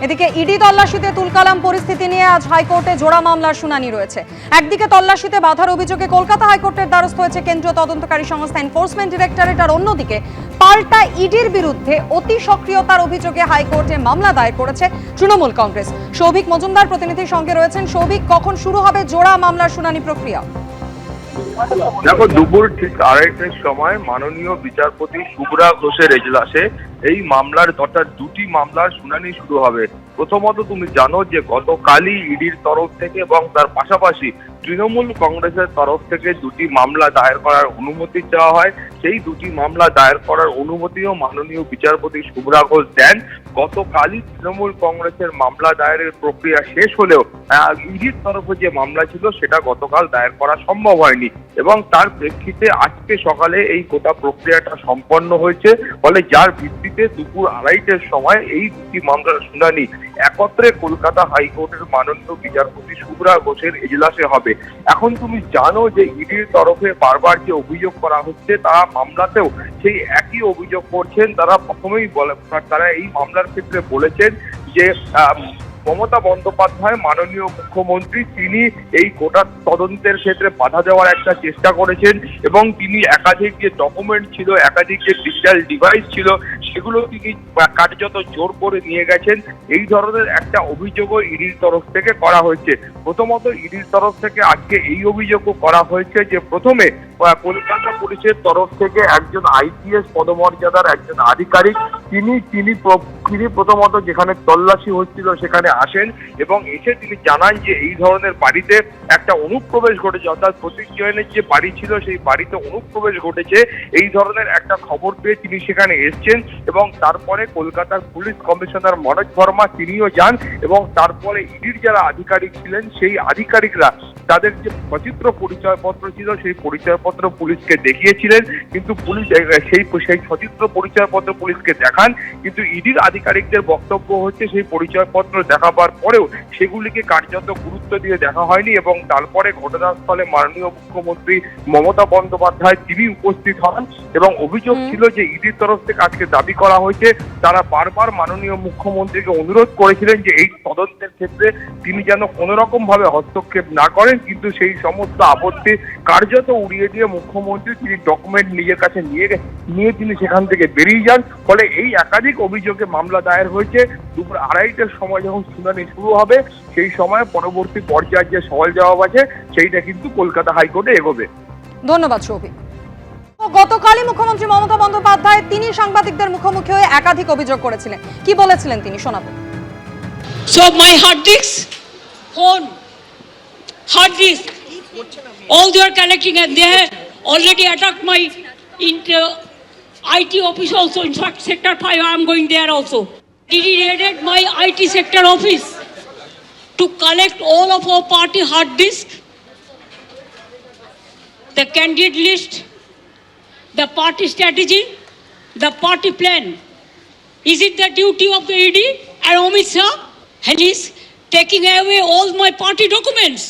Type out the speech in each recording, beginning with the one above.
এদিকে ইডি তল্লাশিতে তুলকালাম পরিস্থিতি নিয়ে আজ হাইকোর্টে জোড়া মামলার শুনানি রয়েছে। একদিকে তল্লাশিতে বাধার অভিযোগে কলকাতা হাইকোর্টের দ্বারস্থ হয়েছে কেন্দ্রীয় তদন্তকারী সংস্থা এনফোর্সমেন্ট ডিরেক্টরেট, আর অন্যদিকে পাল্টা ইডির বিরুদ্ধে অতি সক্রিয়তার অভিযোগে হাইকোর্টে মামলা দায়ের করেছে তৃণমূল কংগ্রেস। সৌভিক মজুমদার প্রতিনিধির সঙ্গে রয়েছেন। সৌভিক, কখন শুরু হবে জোড়া মামলার শুনানি প্রক্রিয়া? দেখো, দুপুর ঠিক 2:30টার সময় মাননীয় বিচারপতি শুভ্রা ঘোষের এজলাসে এই মামলার অর্থাৎ দুটি মামলার শুনানি শুরু হবে। প্রথমত তুমি জানো যে গতকালই ইডির তরফ থেকে এবং তার পাশাপাশি তৃণমূল কংগ্রেসের তরফ থেকে দুটি মামলা দায়ের করার অনুমতি চাওয়া হয়। সেই দুটি মামলা দায়ের করার অনুমতিও মাননীয় বিচারপতি শুভ্রা ঘোষ দেন। গতকালই তৃণমূল কংগ্রেসের মামলা দায়েরের প্রক্রিয়া শেষ হলেও ইডির তরফে যে মামলা ছিল সেটা গতকাল দায়ের করা সম্ভব হয়নি এবং তার প্রেক্ষিতে আজকে সকালে এই গোটা প্রক্রিয়াটা সম্পন্ন হয়েছে। ফলে যার ভিত্তিতে দুপুর 2:30টার সময় এই দুটি মামলার শুনানি একত্রে কলকাতা হাইকোর্টের মাননীয় বিচারপতি শুভ্রা ঘোষের এজলাসে হবে। এখন তুমি জানো যে ইডির তরফে বারবার যে অভিযোগ করা হচ্ছে তা মামলাতেও সেই একই অভিযোগ করছেন। তারা প্রথমেই তারা এই মামলার ক্ষেত্রে বলেছেন যে মমতা বন্দ্যোপাধ্যায় মাননীয় মুখ্যমন্ত্রী তিনি এই গোটা তদন্তের ক্ষেত্রে বাধা দেওয়ার একটা চেষ্টা করেছেন এবং তিনি একাধিক যে ডকুমেন্ট ছিল, একাধিক যে ডিজিটাল ডিভাইস ছিল সেগুলো তিনি কার্যত জোর করে নিয়ে গেছেন। এই ধরনের একটা অভিযোগও ইডির তরফ থেকে করা হয়েছে। প্রথমত ইডির তরফ থেকে আজকে এই অভিযোগও করা হয়েছে যে প্রথমে কলকাতা পুলিশের তরফ থেকে একজন আইপিএস পদমর্যাদার একজন আধিকারিক তিনি প্রথমত যেখানে তল্লাশি হচ্ছিল সেখানে আসেন এবং এসে তিনি জানান যে এই ধরনের বাড়িতে একটা অনুপ্রবেশ ঘটেছে, অর্থাৎ প্রতীক জৈনের যে বাড়ি ছিল সেই বাড়িতে অনুপ্রবেশ ঘটেছে। এই ধরনের একটা খবর পেয়ে তিনি সেখানে এসছেন এবং তারপরে কলকাতার পুলিশ কমিশনার মনোজ ভার্মা তিনিও যান এবং তারপরে ইডির যারা আধিকারিক ছিলেন সেই আধিকারিকরা তাদের যে সচিত্র পরিচয়পত্র ছিল সেই পরিচয়পত্র পুলিশকে দেখিয়েছিলেন, কিন্তু পুলিশ সেই সচিত্র পরিচয়পত্র পুলিশকে দেখান, কিন্তু ইডির আধিকারিকদের বক্তব্য হচ্ছে সেই পরিচয়পত্র দেখাবার পরেও সেগুলিকে কার্যত গুরুত্ব দিয়ে দেখা হয়নি এবং তারপরে ঘটনাস্থলে মাননীয় মুখ্যমন্ত্রী মমতা বন্দ্যোপাধ্যায় তিনি উপস্থিত হন এবং অভিযোগ ছিল যে ইডির তরফ থেকে আজকে দাবি করা হয়েছে তারা বারবার মাননীয় মুখ্যমন্ত্রীকে অনুরোধ করেছিলেন যে এই তদন্তের ক্ষেত্রে তিনি যেন কোনো রকম ভাবে হস্তক্ষেপ না করেন, কিন্তু সেই সমস্ত আপত্তি কার্যত উড়িয়ে দিয়ে মুখ্যমন্ত্রী তিনি ডকুমেন্ট নিজের কাছে নিয়ে তিনি সেখান থেকে বেরিয়ে যান। ফলে এই একাধিক অভিযোগে মামলা দায়ের হয়েছে। দুপুর 2:30টার সময় যখন শুনানি শুরু হবে সেই সময় পরবর্তী পর্যায়ের যে সওয়াল জবাব আছে সেইটা কিন্তু কলকাতা হাইকোর্টে এগোবে। ধন্যবাদ সৌভিক। গতকালই মুখ্যমন্ত্রী মমতা বন্দ্যোপাধ্যায় তিনি সাংবাদিকদের মুখোমুখি হয়ে একাধিক অভিযোগ করেছিলেন। কি বলেছিলেন তিনি শোনাবো। So my hard disk, phone, hard disk, all they are collecting and they have already attacked my IT office also. In fact, Sector 5, I am going there also. He raided my IT sector office to collect all of our party hard disk, the candidate list, the party strategy, the party plan. Is it the duty of the ED and Amit Shah? And he's taking away all my party documents.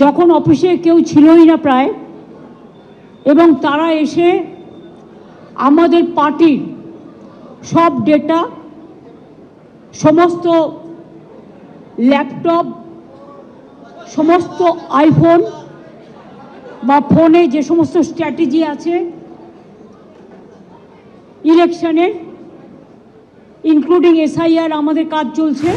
যখন অফিসে কেউ ছিলই না প্রায়, এবং তারা এসে আমাদের পার্টির সব ডেটা, সমস্ত ল্যাপটপ, সমস্ত আইফোন বা ফোনে যে সমস্ত স্ট্র্যাটেজি আছে ইলেকশনের, ইনক্লুডিং SIR আমাদের কাজ চলছে।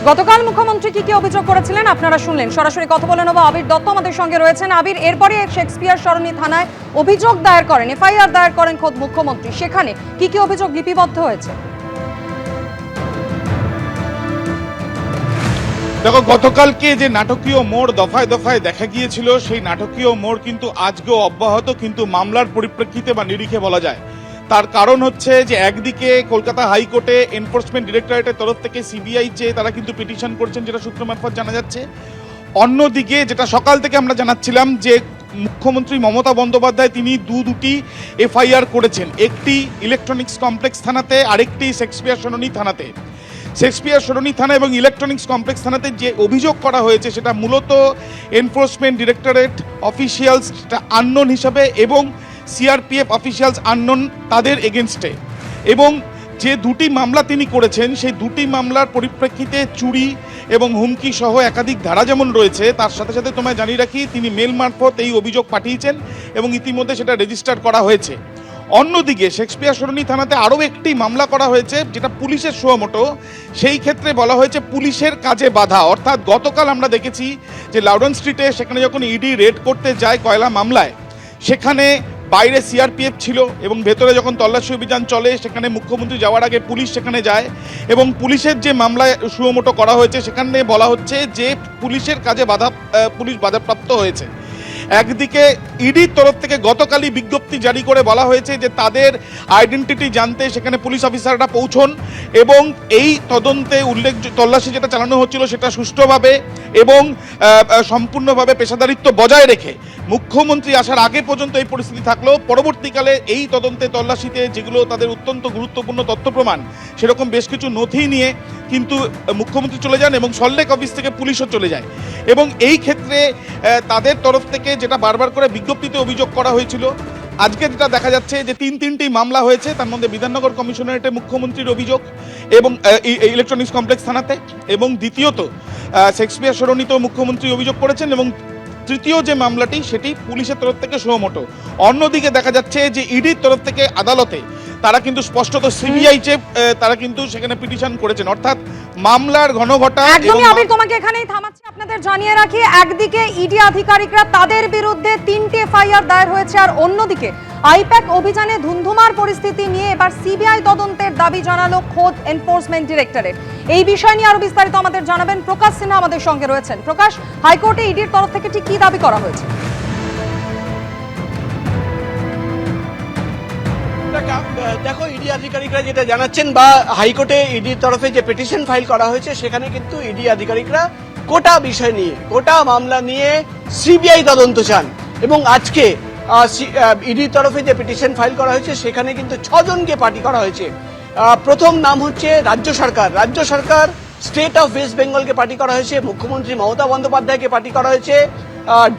গতকাল মুখ্যমন্ত্রী কি অভিযোগ করেছিলেন আপনারা শুনলেন। সরাসরি কথা বলে নেব। আবির দত্ত আমাদের সঙ্গে রয়েছেন। আবির, এরপরে শেক্সপিয়ার সরণি থানায় অভিযোগ দায়ের করেন, FIR দায়ের করেন খোদ মুখ্যমন্ত্রী। সেখানে কি অভিযোগ লিপিবদ্ধ হয়েছে? দেখো, গতকালকে যে নাটকীয় মোড় দফায় দফায় দেখা গিয়েছিল সেই নাটকীয় মোড় কিন্তু আজকেও অব্যাহত, কিন্তু মামলার পরিপ্রেক্ষিতে বা নিরিখে বলা যায়। তার কারণ হচ্ছে যে একদিকে কলকাতা হাইকোর্টে এনফোর্সমেন্ট ডিরেক্টরেটের তরফ থেকে CBI চেয়ে তারা কিন্তু পিটিশন করছেন, যেটা সূত্র মারফত জানা যাচ্ছে। অন্যদিকে যেটা সকাল থেকে আমরা জানাচ্ছিলাম যে মুখ্যমন্ত্রী মমতা বন্দ্যোপাধ্যায় তিনি দুটি FIR করেছেন, একটি ইলেকট্রনিক্স কমপ্লেক্স থানাতে, আরেকটি শেক্সপিয়ার সরণি থানাতে। শেক্সপিয়ার সরণি থানা এবং ইলেকট্রনিক্স কমপ্লেক্স থানাতে যে অভিযোগ করা হয়েছে সেটা মূলত এনফোর্সমেন্ট ডিরেক্টরেট অফিসিয়ালস আননোন হিসাবে এবং CRPF অফিসিয়ালস আননোন তাদের এগেনস্টে, এবং যে দুটি মামলা তিনি করেছেন সেই দুটি মামলার পরিপ্রেক্ষিতে চুরি এবং হুমকি সহ একাধিক ধারা যেমন রয়েছে, তার সাথে সাথে তোমায় জানিয়ে রাখি তিনি মেল মারফত এই অভিযোগ পাঠিয়েছেন এবং ইতিমধ্যে সেটা রেজিস্টার করা হয়েছে। অন্যদিকে শেক্সপিয়ার সরণি থানাতে আরও একটি মামলা করা হয়েছে, যেটা পুলিশের সুমোটো। সেই ক্ষেত্রে বলা হয়েছে পুলিশের কাজে বাধা। অর্থাৎ গতকাল আমরা দেখেছি যে লাউডন স্ট্রিটে সেখানে যখন ইডি রেড করতে যায় কয়লা মামলায়, সেখানে বাইরে সিআরপিএফ ছিল এবং ভেতরে যখন তল্লাশি অভিযান চলে সেখানে মুখ্যমন্ত্রী যাওয়ার আগে পুলিশ সেখানে যায় এবং পুলিশের যে মামলায় সুমোটো করা হয়েছে সেখানে বলা হচ্ছে যে পুলিশের কাজে পুলিশ বাধাপ্রাপ্ত হয়েছে। একদিকে ইডির তরফ থেকে গতকালই বিজ্ঞপ্তি জারি করে বলা হয়েছে যে তাদের আইডেন্টিটি জানতে সেখানে পুলিশ অফিসাররা পৌঁছন এবং এই তদন্তে তল্লাশি যেটা চালানো হচ্ছিল সেটা সুষ্ঠুভাবে এবং সম্পূর্ণভাবে পেশাদারিত্ব বজায় রেখে মুখ্যমন্ত্রী আসার আগে পর্যন্ত এই পরিস্থিতি থাকলেও পরবর্তীকালে এই তদন্তে তল্লাশিতে যেগুলো তাদের অত্যন্ত গুরুত্বপূর্ণ তথ্য প্রমাণ, সেরকম বেশ কিছু নথি নিয়ে কিন্তু মুখ্যমন্ত্রী চলে যান এবং সল্টলেক অফিস থেকে পুলিশও চলে যায়। এবং এই ক্ষেত্রে তাদের তরফ থেকে যেটা বারবার করে বিজ্ঞপ্তিতে অভিযোগ করা হয়েছিল, আজকে যেটা দেখা যাচ্ছে যে তিনটি মামলা হয়েছে, তার মধ্যে বিধাননগর কমিশনারেটে মুখ্যমন্ত্রীর অভিযোগ এবং ইলেকট্রনিক্স কমপ্লেক্স থানাতে, এবং দ্বিতীয়ত শেক্সপিয়ার সরণিতেও মুখ্যমন্ত্রী অভিযোগ করেছেন এবং তৃতীয় যে মামলাটি সেটি পুলিশের তরফ থেকে সুমোটো। অন্যদিকে দেখা যাচ্ছে যে ইডির তরফ থেকে আদালতে তারা কিন্তু স্পষ্টত সিবিআই চেয়ে তারা কিন্তু সেখানে পিটিশন করেছেন। অর্থাৎ মামলার ঘনঘটা। একদমই আবির, তোমাকে এখানেই থামাচ্ছি। আপনাদের জানিয়ে রাখি, একদিকে ইডি আধিকারিকরা তাদের বিরুদ্ধে 3টি এফআইআর দায়ের হয়েছে, আর অন্যদিকে আইপ্যাক অভিযানে ধুন্ধুমার পরিস্থিতি নিয়ে এবার সিবিআই তদন্তের দাবি জানালো খোদ এনফোর্সমেন্ট ডিরেক্টরেট। এই বিষয় নিয়ে আরো বিস্তারিত আমাদের জানাবেন প্রকাশ সিনহা, আমাদের সঙ্গে রয়েছেন। প্রকাশ, হাইকোর্টে ইডির তরফ থেকে ঠিক কি দাবি করা হয়েছে? দেখো, ইডি আধিকারিকরা যেটা জানাচ্ছেন বা হাইকোর্টে ইডির তরফে যে পিটিশন ফাইল করা হয়েছে সেখানে কিন্তু ইডি আধিকারিকরা গোটা বিষয় নিয়ে, গোটা মামলা নিয়ে সিবিআই তদন্ত চান। এবং আজকে ইডির তরফে যে পিটিশন ফাইল করা হয়েছে সেখানে কিন্তু 6 জনকে পার্টি করা হয়েছে। প্রথম নাম হচ্ছে রাজ্য সরকার স্টেট অফ ওয়েস্ট বেঙ্গলকে পার্টি করা হয়েছে, মুখ্যমন্ত্রী মমতা বন্দ্যোপাধ্যায়কে পার্টি করা হয়েছে,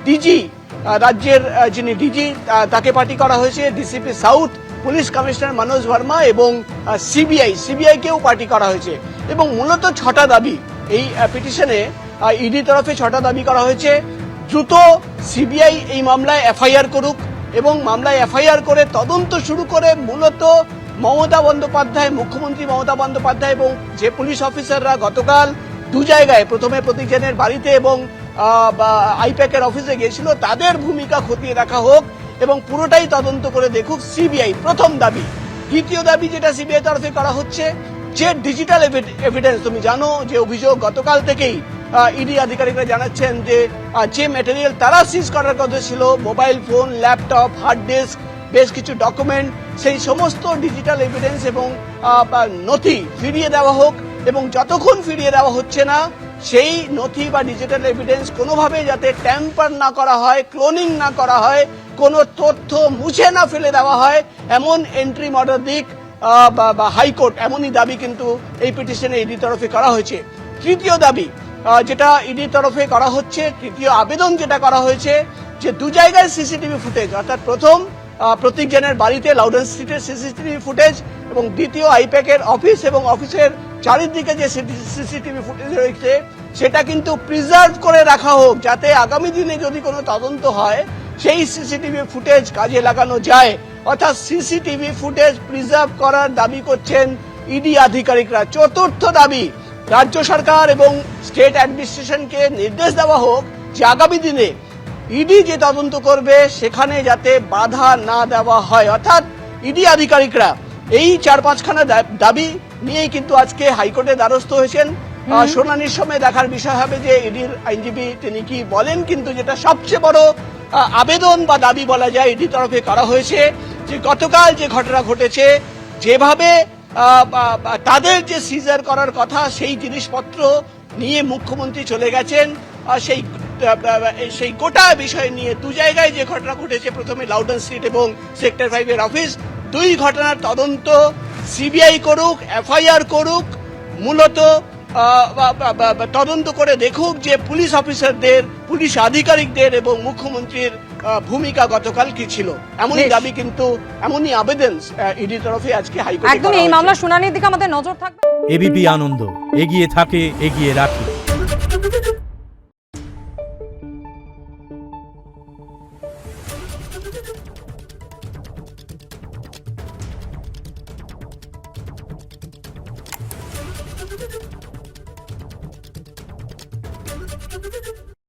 ডিজি রাজ্যের যিনি ডিজি তাকে পার্টি করা হয়েছে, DCP south police commissioner Manoj Verma এবং সিবিআইকেও পার্টি করা হয়েছে। এবং মূলত 6টা দাবি এই পিটিশনে ইডি তরফে 6টা দাবি করা হয়েছে। দ্রুত সিবিআই এই মামলায় এফআইআর করুক এবং মামলায় এফআইআর করে তদন্ত শুরু করে মূলত মুখ্যমন্ত্রী মমতা বন্দ্যোপাধ্যায় এবং যে পুলিশ অফিসাররা গতকাল 2 জায়গায়, প্রথমে প্রতীকজনের বাড়িতে এবং আইপ্যাকের অফিসে গিয়েছিল, তাদের ভূমিকা খতিয়ে দেখা হোক এবং পুরোটাই তদন্ত করে দেখুক সিবিআই, প্রথম দাবি। দ্বিতীয় দাবি যেটা সিবিআই তরফে করা হচ্ছে, যে ডিজিটাল এভিডেন্স, তুমি জানো যে অভিযোগ গতকাল থেকেই ইডি আধিকারিকরা জানাচ্ছেন যে ম্যাটেরিয়াল তারা সিজ করার কথা ছিল, mobile phone, laptop, hard disk, বেশ কিছু ডকুমেন্ট, সেই সমস্ত ডিজিটাল এভিডেন্স এবং নথি ফিরিয়ে দেওয়া হোক এবং যতক্ষণ ফিরিয়ে দেওয়া হচ্ছে না সেই নথি বা ডিজিটাল এভিডেন্স কোনোভাবে যাতে ট্যাম্পার না করা হয়, ক্লোনিং না করা হয়, কোনো তথ্য মুছে না ফেলে দেওয়া হয়, এমন এন্ট্রি অর্ডার দিক বা হাইকোর্ট, এমনই দাবি কিন্তু এই পিটিশনে ইডি তরফে করা হয়েছে। তৃতীয় দাবি যেটা ইডি তরফে করা হচ্ছে, তৃতীয় আবেদন যেটা করা হয়েছে, যে 2 জায়গায় সিসিটিভি ফুটেজ, অর্থাৎ প্রথম প্রতীকজনের বাড়িতে লাউডন স্ট্রিটের সিসিটিভি ফুটেজ এবং দ্বিতীয় আইপ্যাকের অফিস এবং অফিসের চারিদিকে যে সিসিটিভি ফুটেজ রয়েছে সেটা কিন্তু প্রিজার্ভ করে রাখা হোক, যাতে আগামী দিনে যদি কোনো তদন্ত হয় সেই সিসিটিভি ফুটেজ কাজে লাগানো যায়। অর্থাৎ সিসিটিভি ফুটেজ প্রিজার্ভ করার দাবি করছেন ইডি আধিকারিকরা। চতুর্থ দাবি, রাজ্য সরকার এবং স্টেট অ্যাডমিনিস্ট্রেশনকে নির্দেশ দেওয়া হোক যে আগামী দিনে ইডি যে তদন্ত করবে সেখানে যাতে বাধা না দেওয়া হয়। অর্থাৎ ইডি আধিকারিকরা এই 4-5খানা দাবি নিয়েই কিন্তু আজকে হাইকোর্টে দ্বারস্থ হয়েছেন। শুনানির সময় দেখার বিষয় হবে যে ইডির আইনজীবী তিনি কি বলেন, কিন্তু যেটা সবচেয়ে বড় আবেদন বা দাবি বলা যায় ইডি তরফে করা হয়েছে, যে গতকাল যে ঘটনা ঘটেছে, যেভাবে তাদের যে সিজার করার কথা সেই জিনিসপত্র নিয়ে মুখ্যমন্ত্রী চলে গেছেন, সেই গোটা বিষয় নিয়ে 2 জায়গায় যে ঘটনা ঘটেছে, প্রথমে লাউডন স্ট্রিট এবং সেক্টর 5-এর অফিস, 2 ঘটনার তদন্ত সিবিআই করুক, এফআইআর করুক, মূলত তদন্ত করে দেখুক যে পুলিশ অফিসারদের, পুলিশ আধিকারিকদের এবং মুখ্যমন্ত্রীর ভূমিকা গতকাল কি ছিল, এমনই বেশ। দাবি কিন্তু, এমনই আবেদন ইডির তরফে আজকে হাইকোর্টে একদম করা এই হয়েছে। মামলার শুনানির দিকে আমাদের নজর থাকবে। এবিপি আনন্দ এগিয়ে থাকে, এগিয়ে রাখে।